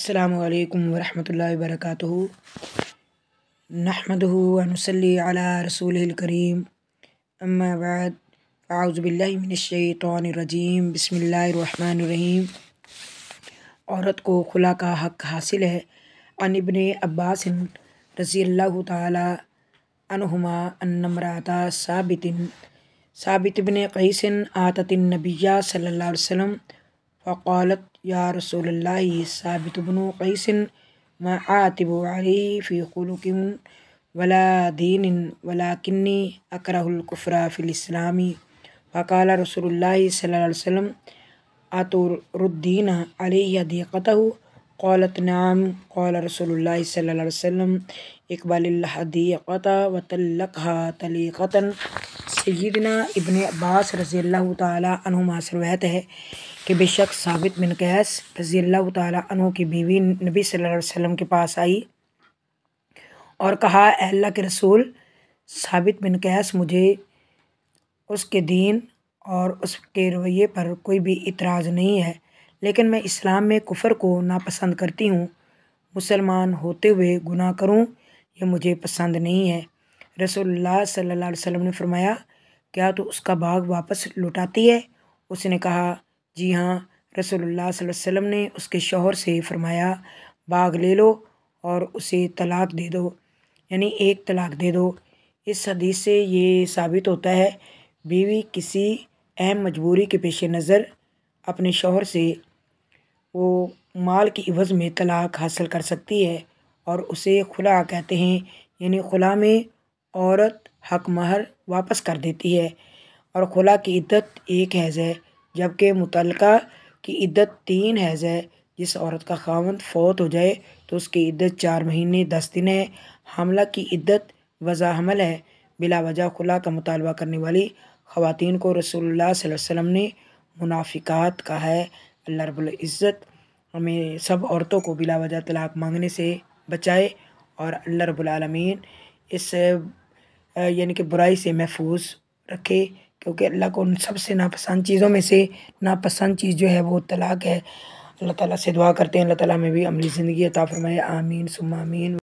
السلام علیکم ورحمۃ اللہ وبرکاتہ۔ نحمدہ و نصلی علی رسولہ الکریم، اما بعد، اعوذ باللہ من الشیطان الرجیم، بسم اللہ الرحمن الرحیم۔ عورت کو خلا کا حق حاصل ہے۔ عن ابن عباس رضی اللہ تعالی عنہما ان امرأۃ ثابت بن قیس آتت النبی صلی اللہ علیہ وسلم فقالت یا رسول اللہ ثابت بن قیس ما عاتب علیہ فی خلق ولا دین ولکنی اکرہ الکفر فی الاسلام فقال رسول اللہ صلی اللہ علیہ وسلم اتردین علیہ حدیقتہ قالت نعم قال رسول اللہ صلی اللہ علیہ وسلم اقبل الحدیقۃ وطلقها طلیقۃ۔ سیدنا ابن عباس رضی اللہ تعالیٰ عنہما سے روایت ہے کہ بے شک ثابت بن قیس رضی اللہ تعالیٰ عنہ کی بیوی نبی صلی اللہ علیہ وسلم کے پاس آئی اور کہا، اے اللہ کے رسول، ثابت بن قیس، مجھے اس کے دین اور اس کے رویے پر کوئی بھی اعتراض نہیں ہے، لیکن میں اسلام میں کفر کو ناپسند کرتی ہوں، مسلمان ہوتے ہوئے گناہ کروں یہ مجھے پسند نہیں ہے۔ رسول اللہ صلی اللہ علیہ وسلم نے فرمایا، کیا تو اس کا باغ واپس لوٹاتی ہے؟ اس نے کہا، جی ہاں۔ رسول اللہ صلی اللہ علیہ وسلم نے اس کے شوہر سے فرمایا، باغ لے لو اور اسے طلاق دے دو، یعنی ایک طلاق دے دو۔ اس حدیث سے یہ ثابت ہوتا ہے بیوی کسی اہم مجبوری کے پیش نظر اپنے شوہر سے وہ مال کی عوض میں طلاق حاصل کر سکتی ہے، اور اسے خلا کہتے ہیں، یعنی خلا میں عورت حق مہر واپس کر دیتی ہے، اور خلا کی عدت 1 حیض ہے، جبکہ مطلقہ کی عدت 3 حیض ہے۔ جس عورت کا خاوند فوت ہو جائے تو اس کی عدت 4 مہینے 10 دن ہے۔ حاملہ کی عدت وضع حمل ہے۔ بلا وجہ خلا کا مطالبہ کرنے والی خواتین کو رسول اللہ صلی اللہ علیہ وسلم نے منافقات کہا ہے۔ اللہ رب العزت ہمیں سب عورتوں کو بلا وجہ طلاق مانگنے سے بچائے، اور اللہ رب العالمین اس یعنی کہ برائی سے محفوظ رکھے، کیونکہ اللہ کو ان سب سے ناپسند چیزوں میں سے ناپسند چیز جو ہے وہ طلاق ہے۔ اللہ تعالیٰ سے دعا کرتے ہیں اللہ تعالیٰ میں بھی عملی زندگی عطا فرمائے، آمین ثم آمین۔